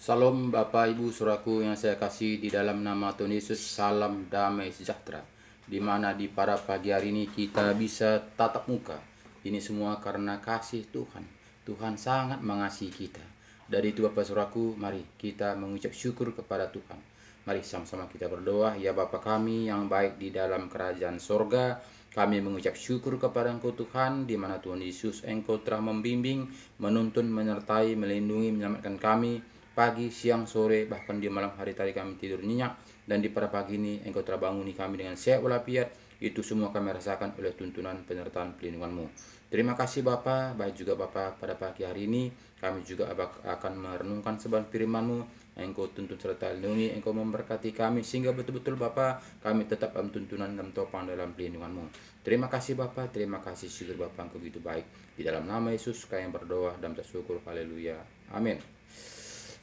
Salam Bapak Ibu Saudaraku yang saya kasih di dalam nama Tuhan Yesus, salam damai sejahtera. Di mana di pada pagi hari ini kita bisa tatap muka. Ini semua karena kasih Tuhan. Tuhan sangat mengasihi kita. Dari itu Bapak Saudaraku, mari kita mengucap syukur kepada Tuhan. Mari sama-sama kita berdoa. Ya Bapa kami yang baik di dalam kerajaan sorga, kami mengucap syukur kepada Engkau Tuhan, di mana Tuhan Yesus Engkau telah membimbing, menuntun, menyertai, melindungi, menyelamatkan kami pagi, siang, sore, bahkan di malam hari tadi kami tidur nyenyak, dan di pada pagi ini Engkau telah banguni kami dengan sehat walafiat. Itu semua kami rasakan oleh tuntunan penyertaan pelindungan-Mu. Terima kasih Bapa, baik juga Bapa pada pagi hari ini kami juga akan merenungkan sebuah firman-Mu. Engkau tuntun serta lindungi, Engkau memberkati kami sehingga betul-betul Bapa kami tetap dalam tuntunan dan topang dalam pelindungan-Mu. Terima kasih Bapa, terima kasih syukur Bapa Engkau begitu baik. Di dalam nama Yesus kami berdoa dan bersyukur. Haleluya. Amin.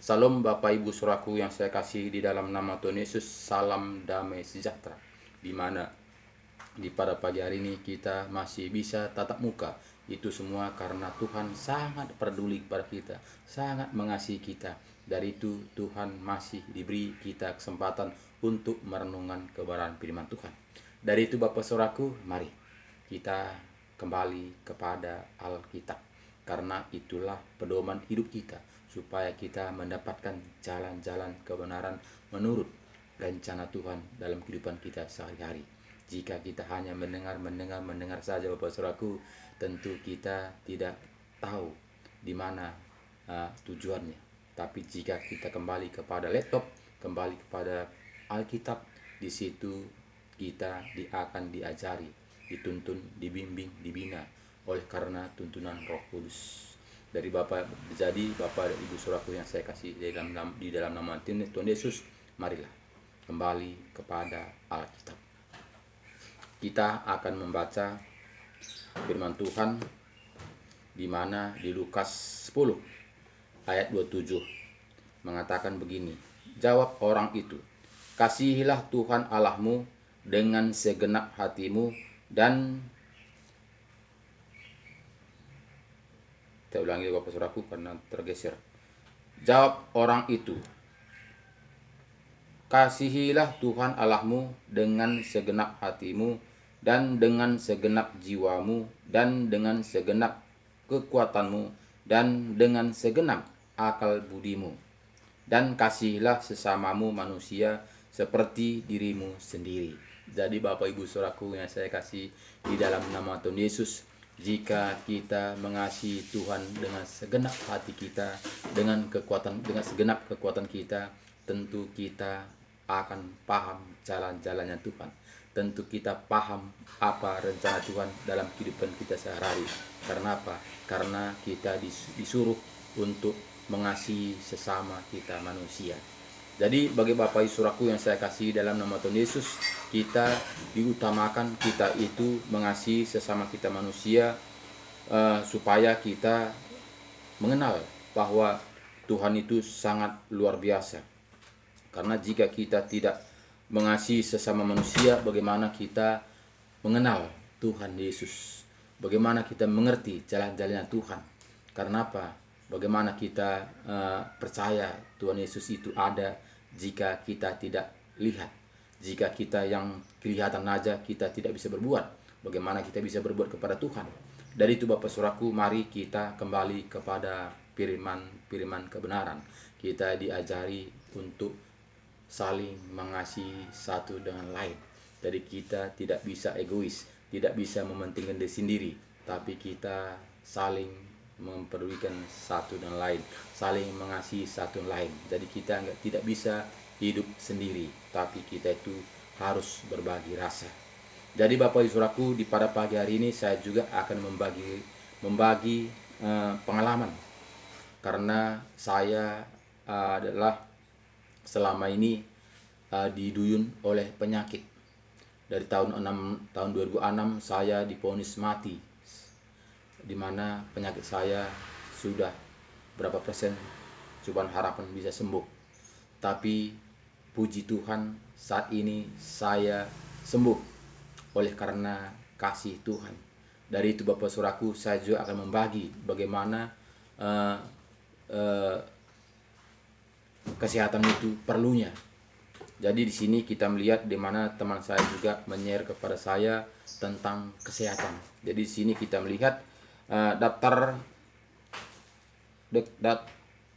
Salam Bapak Ibu Saudaraku yang saya kasih di dalam nama Tuhan Yesus, salam damai sejahtera. Di mana di pada pagi hari ini kita masih bisa tatap muka. Itu semua karena Tuhan sangat peduli kepada kita, sangat mengasihi kita. Dari itu Tuhan masih diberi kita kesempatan untuk merenungkan kebenaran firman Tuhan. Dari itu Bapak Saudaraku, mari kita kembali kepada Alkitab. Karena itulah pedoman hidup kita, supaya kita mendapatkan jalan-jalan kebenaran menurut rencana Tuhan dalam kehidupan kita sehari-hari. Jika kita hanya mendengar saja Bapak Saudaraku, tentu kita tidak tahu di mana tujuannya. Tapi jika kita kembali kepada laptop, kembali kepada Alkitab, di situ kita akan diajari, dituntun, dibimbing, dibina oleh karena tuntunan Roh Kudus dari Bapak. Jadi Bapak dan Ibu Saudaraku yang saya kasih di dalam nama Tuhan Yesus, marilah kembali kepada Alkitab. Kita akan membaca firman Tuhan di mana di Lukas 10 ayat 27 mengatakan begini. Jawab orang itu, kasihilah Tuhan Allahmu dengan segenap hatimu dan saya ulangi Bapak Saudaraku karena tergeser. Jawab orang itu, kasihilah Tuhan Allahmu dengan segenap hatimu dan dengan segenap jiwamu dan dengan segenap kekuatanmu dan dengan segenap akal budimu. Dan kasihilah sesamamu manusia seperti dirimu sendiri. Jadi Bapak Ibu Saudaraku yang saya kasih di dalam nama Tuhan Yesus, jika kita mengasihi Tuhan dengan segenap hati kita, dengan segenap kekuatan kita, tentu kita akan paham jalan-jalannya Tuhan. Tentu kita paham apa rencana Tuhan dalam kehidupan kita sehari-hari. Karena apa? Karena kita disuruh untuk mengasihi sesama kita manusia. Jadi bagi Bapak Ibu Saudaraku yang saya kasih dalam nama Tuhan Yesus, kita diutamakan kita itu mengasihi sesama kita manusia, supaya kita mengenal bahwa Tuhan itu sangat luar biasa. Karena jika kita tidak mengasihi sesama manusia, bagaimana kita mengenal Tuhan Yesus? Bagaimana kita mengerti jalan-jalannya Tuhan? Karena apa? Bagaimana kita percaya Tuhan Yesus itu ada jika kita tidak lihat? Jika kita yang kelihatan aja kita tidak bisa berbuat, bagaimana kita bisa berbuat kepada Tuhan? Dari itu Bapak Saudaraku, mari kita kembali kepada firman kebenaran. Kita diajari untuk saling mengasihi satu dengan lain. Jadi kita tidak bisa egois, tidak bisa mementingkan diri sendiri, tapi kita saling mempedulikan satu dan lain, saling mengasihi satu dan lain. Jadi kita tidak bisa hidup sendiri, tapi kita itu harus berbagi rasa. Jadi Bapak Ibu Saudaraku, di pada pagi hari ini saya juga akan membagi pengalaman, karena saya adalah selama ini diduyun oleh penyakit. Dari tahun 2006 saya divonis mati, di mana penyakit saya sudah berapa persen cobaan harapan bisa sembuh. Tapi puji Tuhan, saat ini saya sembuh oleh karena kasih Tuhan. Dari itu Bapak Saudaraku, saya juga akan membagi bagaimana kesehatan itu perlunya. Jadi di sini kita melihat di mana teman saya juga men-share kepada saya tentang kesehatan. Jadi di sini kita melihat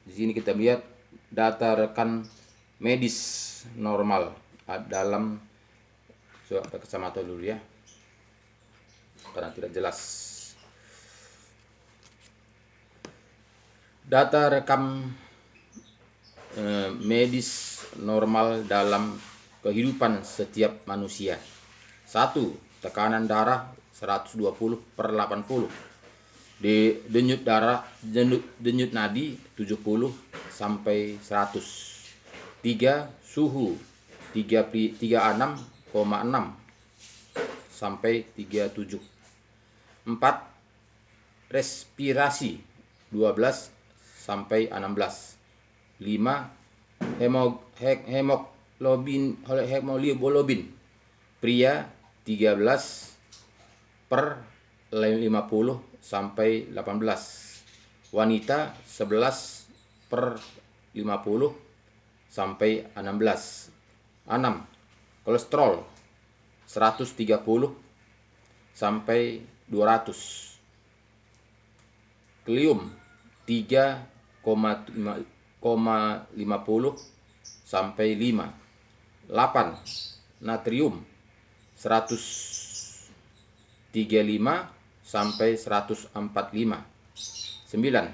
di sini kita lihat data rekan medis normal dalam kacamata dulu ya, karena tidak jelas. Data rekam medis normal dalam kehidupan setiap manusia. 1. Tekanan darah 120/80. Denyut nadi 70/100. 3. Suhu 36,6 sampai 37. 4. Respirasi 12 sampai 16. 5. Hemoglobin pria 13/50 sampai 18. Wanita 11/50 sampai 16. 6. Kolesterol 130 sampai 200. Kalium 3,50 sampai 5. 8. Natrium 135 sampai 145. 9.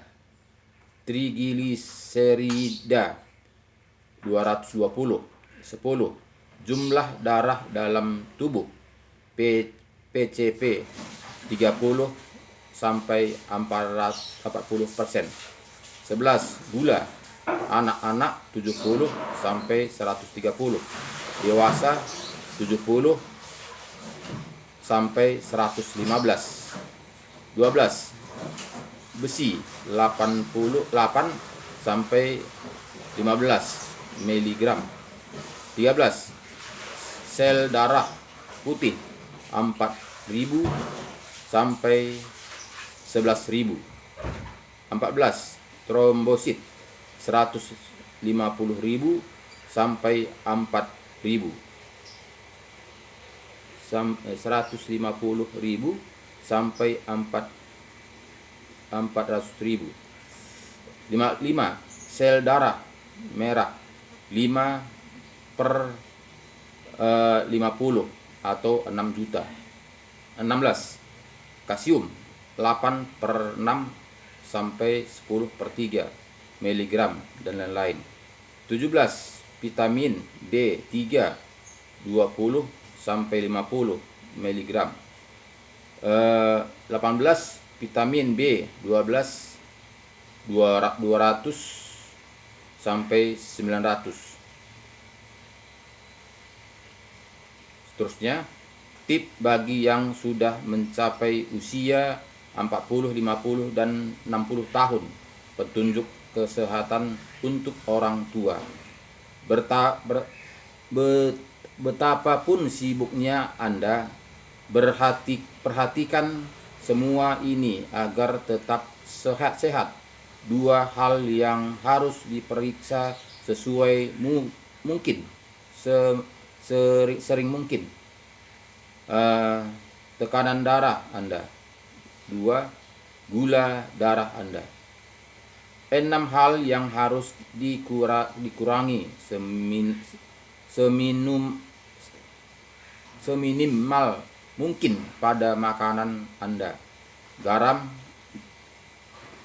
Trigliserida 220. 10. Jumlah darah dalam tubuh PCP 30 sampai 40%. 11. Gula anak-anak 70 sampai 130. Dewasa 70 sampai 115. 12. Besi 88 sampai 15 mg. 13. Sel darah putih 4.000 sampai 11.000. 14. Trombosit 150.000 sampai 4.000. 150.000 sampai 400.000. 5. Sel darah merah 5/50 atau 6 juta. 16. Kalsium 8/6 sampai 10/3 mg dan lain-lain. 17. Vitamin D3 20 sampai 50 mg. 18. Vitamin B 12 200 sampai 900. Seterusnya, tip bagi yang sudah mencapai usia 40, 50 dan 60 tahun. Petunjuk kesehatan untuk orang tua. Betapapun sibuknya Anda, perhatikan semua ini agar tetap sehat-sehat. 2 hal yang harus diperiksa sesuai mungkin, sering mungkin. Tekanan darah Anda. 2. Gula darah Anda. 6 hal yang harus dikurangi seminimal mungkin pada makanan Anda. Garam.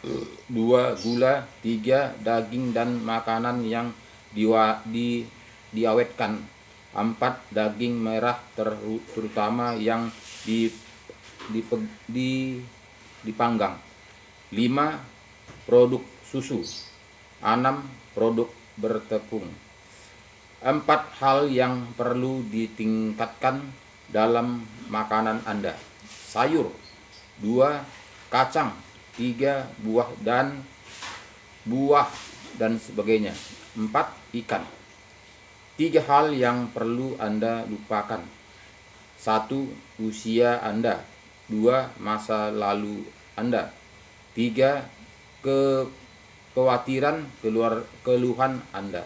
2. Gula. 3. Daging dan makanan yang diawetkan. 4. Daging merah terutama yang dipanggang. 5. Produk susu. 6. Produk bertepung. 4 hal yang perlu ditingkatkan dalam makanan Anda. Sayur. 2. Kacang. 3. Buah dan sebagainya. 4. Ikan. 3 hal yang perlu Anda lupakan. 1. Usia Anda. 2. Masa lalu Anda. 3. Kekhawatiran keluhan Anda.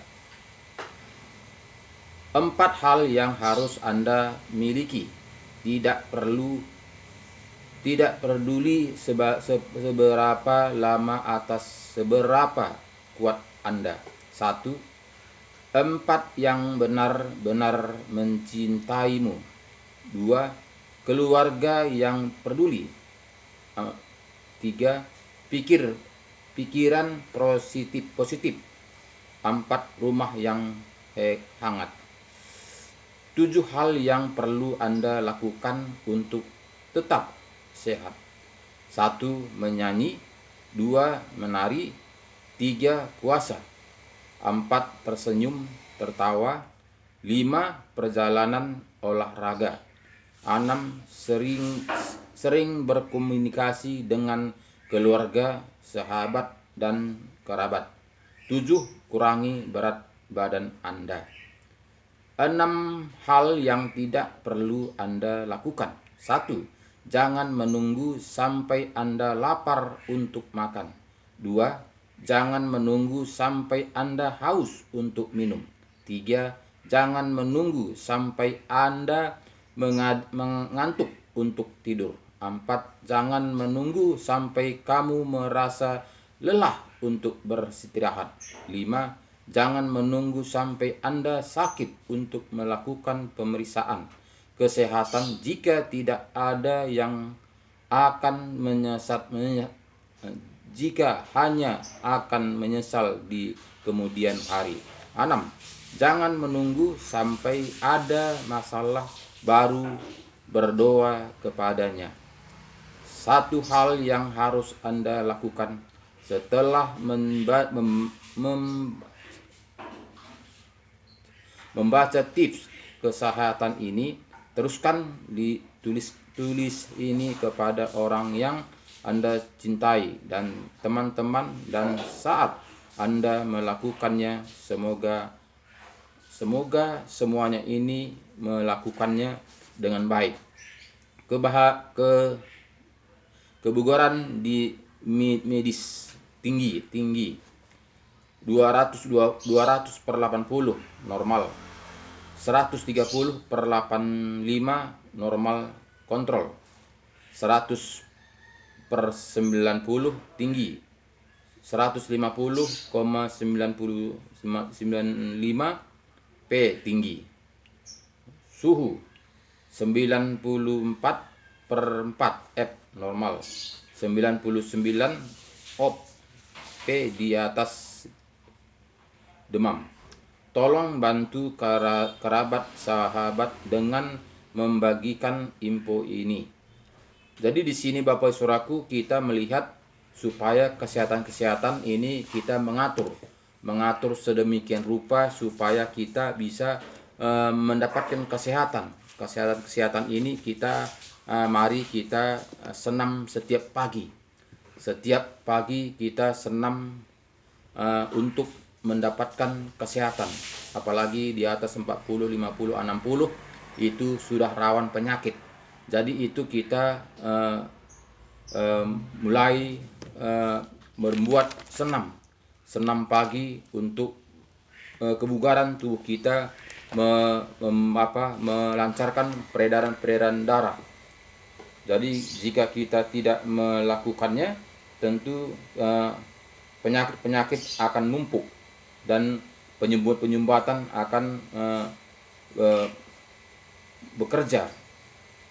4 hal yang harus Anda miliki. Tidak peduli seberapa lama atas seberapa kuat Anda. 1. 4 yang benar-benar mencintaimu. 2. Keluarga yang peduli. 3. Pikiran positif. 4. Rumah yang hangat. 7 hal yang perlu Anda lakukan untuk tetap sehat. 1. Menyanyi. 2. Menari. 3. Puasa. 4. Tersenyum, tertawa. 5. Perjalanan olahraga. 6. Sering berkomunikasi dengan keluarga, sahabat, dan kerabat. 7. Kurangi berat badan Anda. 6 hal yang tidak perlu Anda lakukan. 1. Jangan menunggu sampai Anda lapar untuk makan. 2. Jangan menunggu sampai Anda haus untuk minum. 3. Jangan menunggu sampai Anda mengantuk untuk tidur. 4. Jangan menunggu sampai kamu merasa lelah untuk beristirahat. 5. Jangan menunggu sampai Anda sakit untuk melakukan pemeriksaan kesehatan jika tidak ada yang akan jika hanya akan menyesal di kemudian hari. 6. Jangan menunggu sampai ada masalah baru berdoa kepadanya. 1 hal yang harus Anda lakukan setelah membaca tips kesehatan ini, teruskan tulis ini kepada orang yang Anda cintai dan teman-teman, dan saat Anda melakukannya, semoga semuanya ini melakukannya dengan baik. Kebugaran di medis tinggi 200 per 80 normal, 130 per 85 normal kontrol, 100 per 90 tinggi, 150,95 P tinggi. Suhu 94 per 4 F normal, 99 op P di atas demam. Tolong bantu kerabat sahabat dengan membagikan info ini. Jadi di sini Bapak Saudaraku, kita melihat supaya kesehatan ini kita mengatur sedemikian rupa supaya kita bisa mendapatkan kesehatan ini. Kita mari kita senam setiap pagi kita senam untuk mendapatkan kesehatan. Apalagi di atas 40, 50, 60 itu sudah rawan penyakit. Jadi itu kita mulai membuat senam pagi untuk kebugaran tubuh kita, melancarkan peredaran darah. Jadi jika kita tidak melakukannya, tentu penyakit akan numpuk dan penyumbatan akan bekerja,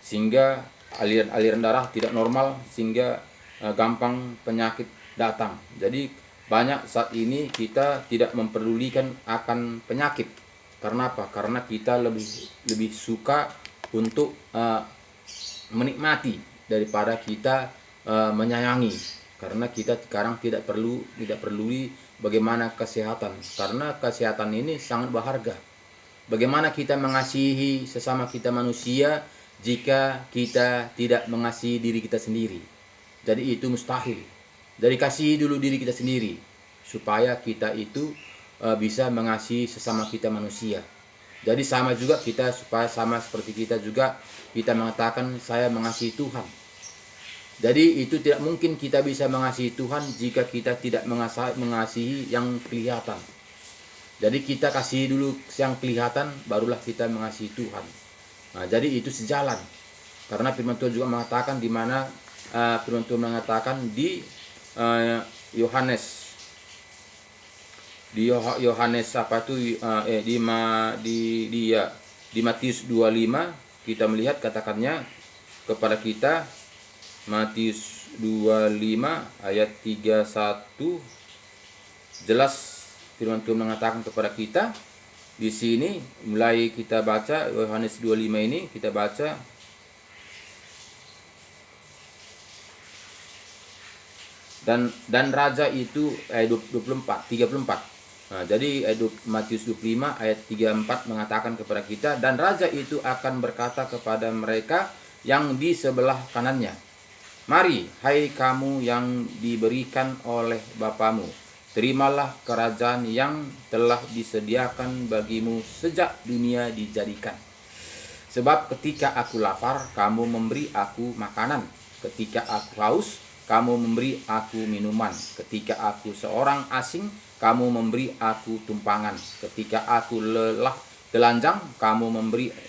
sehingga aliran darah tidak normal, sehingga gampang penyakit datang. Jadi banyak saat ini kita tidak memperdulikan akan penyakit. Karena apa? Karena kita lebih suka untuk menikmati daripada kita menyayangi. Karena kita sekarang tidak peduli bagaimana kesehatan, karena kesehatan ini sangat berharga. Bagaimana kita mengasihi sesama kita manusia jika kita tidak mengasihi diri kita sendiri? Jadi itu mustahil. Jadi kasihi dulu diri kita sendiri supaya kita itu bisa mengasihi sesama kita manusia. Jadi sama juga kita, supaya sama seperti kita juga kita mengatakan saya mengasihi Tuhan. Jadi itu tidak mungkin kita bisa mengasihi Tuhan jika kita tidak mengasihi yang kelihatan. Jadi kita kasih dulu yang kelihatan, barulah kita mengasihi Tuhan. Nah, jadi itu sejalan. Karena firman Tuhan juga mengatakan di mana firman Tuhan mengatakan di eh, Yohanes Yohanes apa itu di Matius 25 kita melihat katakannya kepada kita. Matius 25 ayat 31 jelas firman Tuhan mengatakan kepada kita di sini. Mulai kita baca Yohanes 25 ini, kita baca dan raja itu ayat 34. Nah, jadi Matius 25 ayat 34 mengatakan kepada kita, dan raja itu akan berkata kepada mereka yang di sebelah kanannya, mari, hai kamu yang diberikan oleh Bapamu, terimalah kerajaan yang telah disediakan bagimu sejak dunia dijadikan. Sebab ketika aku lapar, kamu memberi aku makanan. Ketika aku haus, kamu memberi aku minuman. Ketika aku seorang asing, kamu memberi aku tumpangan. Ketika aku telanjang, kamu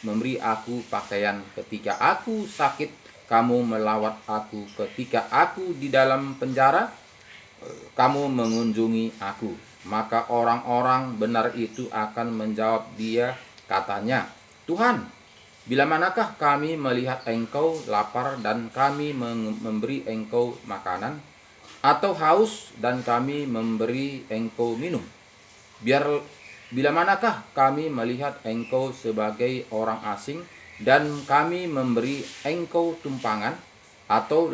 memberi aku pakaian. Ketika aku sakit, kamu melawat aku. Ketika aku di dalam penjara, kamu mengunjungi aku. Maka orang-orang benar itu akan menjawab dia, katanya, Tuhan, bila manakah kami melihat engkau lapar dan kami memberi engkau makanan, atau haus dan kami memberi engkau minum? Bila manakah kami melihat engkau sebagai orang asing dan kami memberi engkau tumpangan, atau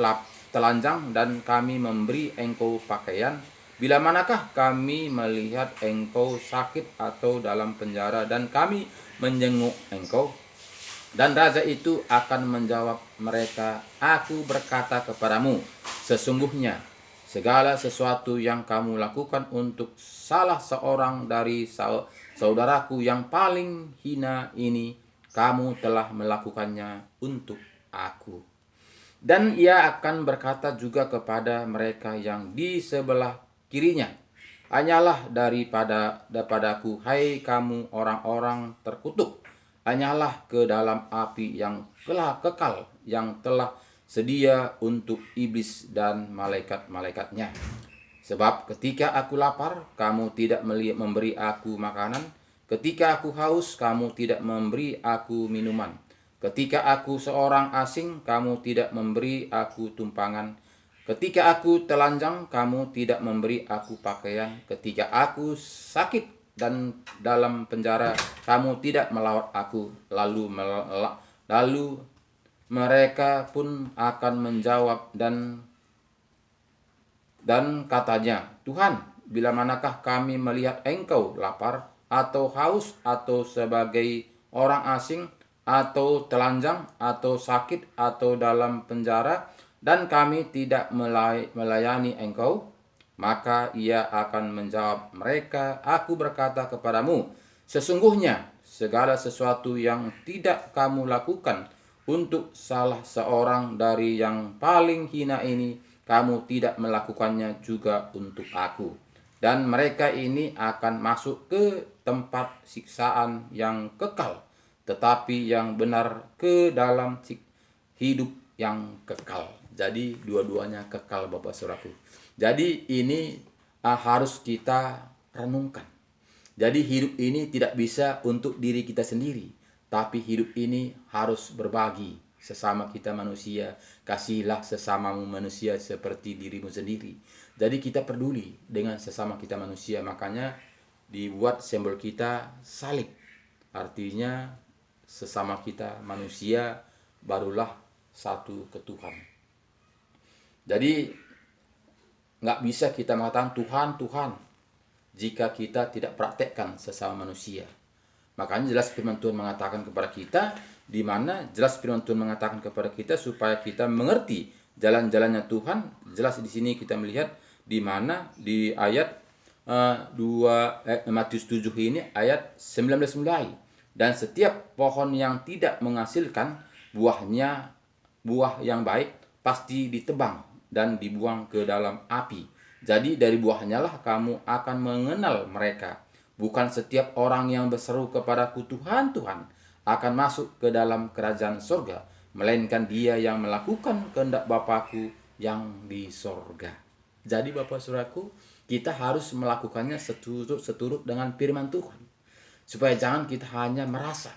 telanjang dan kami memberi engkau pakaian? Bila manakah kami melihat engkau sakit atau dalam penjara dan kami menjenguk engkau? Dan raja itu akan menjawab mereka, aku berkata kepadamu, sesungguhnya segala sesuatu yang kamu lakukan untuk salah seorang dari saudaraku yang paling hina ini, kamu telah melakukannya untuk aku. Dan ia akan berkata juga kepada mereka yang di sebelah kirinya, hanyalah daripadaku, hai kamu orang-orang terkutuk, hanyalah ke dalam api yang kekal yang telah sedia untuk iblis dan malaikat-malaikatnya. Sebab ketika aku lapar, kamu tidak memberi aku makanan. Ketika aku haus, kamu tidak memberi aku minuman. Ketika aku seorang asing, kamu tidak memberi aku tumpangan. Ketika aku telanjang, kamu tidak memberi aku pakaian. Ketika aku sakit dan dalam penjara, kamu tidak melawat aku. Lalu mereka pun akan menjawab dan katanya, Tuhan, bila manakah kami melihat engkau lapar atau haus atau sebagai orang asing atau telanjang atau sakit atau dalam penjara dan kami tidak melayani engkau? Maka ia akan menjawab mereka, aku berkata kepadamu, sesungguhnya segala sesuatu yang tidak kamu lakukan untuk salah seorang dari yang paling hina ini, kamu tidak melakukannya juga untuk aku. Dan mereka ini akan masuk ke tempat siksaan yang kekal, tetapi yang benar ke dalam hidup yang kekal. Jadi dua-duanya kekal, Bapak Saudaraku. Jadi ini harus kita renungkan. Jadi hidup ini tidak bisa untuk diri kita sendiri, tapi hidup ini harus berbagi sesama kita manusia. Kasihilah sesamamu manusia seperti dirimu sendiri. Jadi kita peduli dengan sesama kita manusia. Makanya dibuat simbol kita salib. Artinya sesama kita manusia barulah satu ke Tuhan. Jadi nggak bisa kita mengatakan Tuhan, Tuhan jika kita tidak praktekkan sesama manusia. Makanya jelas firman Tuhan mengatakan kepada kita, di mana jelas firman Tuhan mengatakan kepada kita supaya kita mengerti jalan-jalannya Tuhan. Jelas di sini kita melihat di mana di ayat Matius 7 ini ayat 19 mulai. Dan setiap pohon yang tidak menghasilkan buah yang baik pasti ditebang dan dibuang ke dalam api. Jadi dari buahnya lah kamu akan mengenal mereka. Bukan setiap orang yang berseru kepadaku Tuhan, Tuhan akan masuk ke dalam kerajaan surga, melainkan dia yang melakukan kehendak Bapakku yang di surga. Jadi Bapak Saudaraku, kita harus melakukannya seturut dengan firman Tuhan. Supaya jangan kita hanya merasa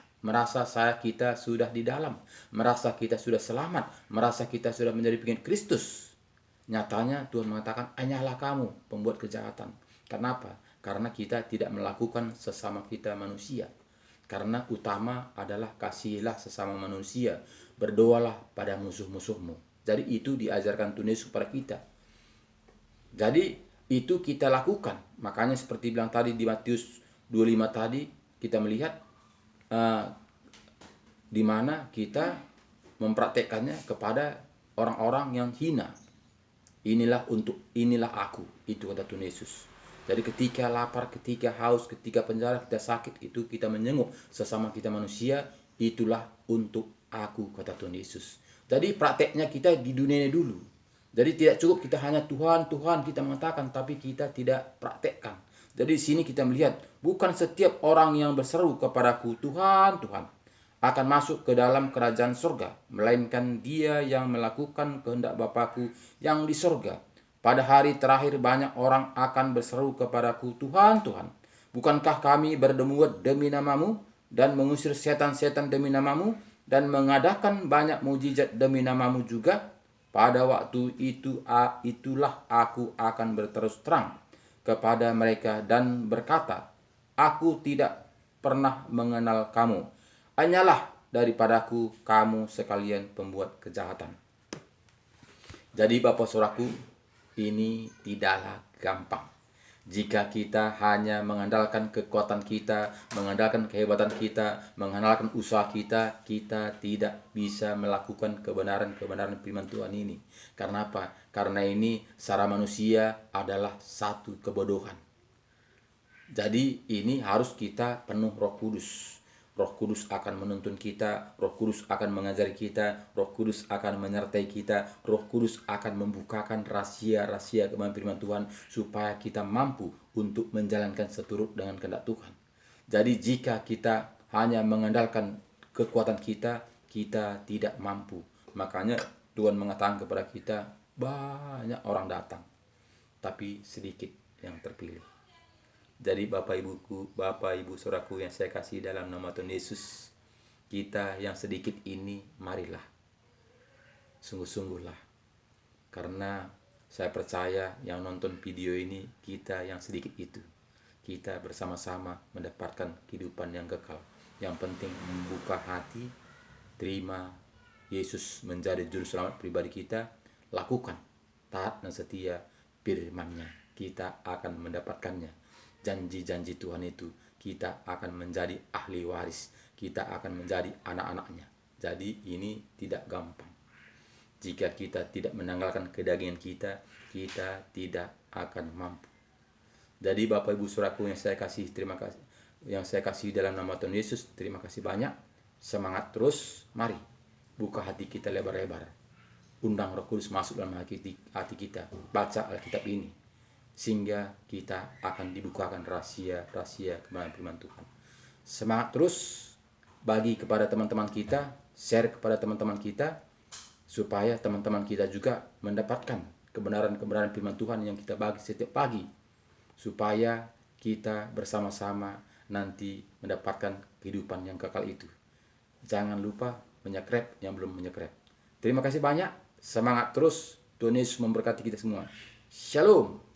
kita sudah di dalam, merasa kita sudah selamat, merasa kita sudah menjadi pengikut Kristus. Nyatanya Tuhan mengatakan, hanyalah kamu pembuat kejahatan. Kenapa? Karena kita tidak melakukan sesama kita manusia. Karena utama adalah kasihilah sesama manusia, berdoalah pada musuh-musuhmu. Jadi itu diajarkan Tuhan Yesus kepada kita. Jadi itu kita lakukan. Makanya seperti bilang tadi di Matius 25 tadi, kita melihat di mana kita mempraktekkannya kepada orang-orang yang hina. Inilah aku, itu kata Tuhan Yesus. Jadi ketika lapar, ketika haus, ketika penjara, kita sakit, itu kita menyenguk sesama kita manusia, itulah untuk aku, kata Tuhan Yesus. Jadi prakteknya kita di dunia ini dulu. Jadi tidak cukup kita hanya Tuhan kita mengatakan, tapi kita tidak praktekkan. Jadi di sini kita melihat, bukan setiap orang yang berseru kepadaku Tuhan akan masuk ke dalam kerajaan surga, melainkan dia yang melakukan kehendak Bapakku yang di surga. Pada hari terakhir banyak orang akan berseru kepadaku, Tuhan, bukankah kami berdemuat demi namamu, dan mengusir setan-setan demi namamu, dan mengadakan banyak mujizat demi namamu juga? Pada waktu itulah aku akan berterus terang kepada mereka dan berkata, aku tidak pernah mengenal kamu. Hanyalah daripadaku kamu sekalian pembuat kejahatan. Jadi Bapak Saudaraku, ini tidaklah gampang. Jika kita hanya mengandalkan kekuatan kita, mengandalkan kehebatan kita, mengandalkan usaha kita, kita tidak bisa melakukan kebenaran firman Tuhan ini. Karena apa? Karena ini secara manusia adalah satu kebodohan. Jadi ini harus kita penuh Roh Kudus. Roh Kudus akan menuntun kita, Roh Kudus akan mengajari kita, Roh Kudus akan menyertai kita, Roh Kudus akan membukakan rahasia-rahasia kebenaran firman Tuhan supaya kita mampu untuk menjalankan seturut dengan kehendak Tuhan. Jadi jika kita hanya mengandalkan kekuatan kita, kita tidak mampu. Makanya Tuhan mengatakan kepada kita, banyak orang datang, tapi sedikit yang terpilih. Jadi Bapak Ibu Saudaraku yang saya kasih dalam nama Tuhan Yesus, kita yang sedikit ini marilah, sungguh-sungguhlah. Karena saya percaya yang nonton video ini, kita yang sedikit itu, kita bersama-sama mendapatkan kehidupan yang kekal. Yang penting membuka hati, terima Yesus menjadi juru selamat pribadi kita, lakukan, taat dan setia firman-Nya, kita akan mendapatkannya. Janji-janji Tuhan itu, kita akan menjadi ahli waris, kita akan menjadi anak-anak-Nya. Jadi ini tidak gampang. Jika kita tidak menanggalkan kedagingan kita, kita tidak akan mampu. Jadi Bapak Ibu Saudaraku yang saya kasih, terima kasih, yang saya kasih dalam nama Tuhan Yesus, terima kasih banyak. Semangat terus, mari buka hati kita lebar-lebar. Undang Roh Kudus masuk dalam hati kita. Baca Alkitab ini, sehingga kita akan dibukakan rahasia-rahasia kebenaran firman Tuhan. Semangat terus, bagi kepada teman-teman kita, share kepada teman-teman kita, supaya teman-teman kita juga mendapatkan kebenaran-kebenaran firman Tuhan yang kita bagi setiap pagi, supaya kita bersama-sama nanti mendapatkan kehidupan yang kekal itu. Jangan lupa menyebscribe yang belum menyebscribe. Terima kasih banyak, semangat terus, Tuhan Yesus memberkati kita semua. Shalom.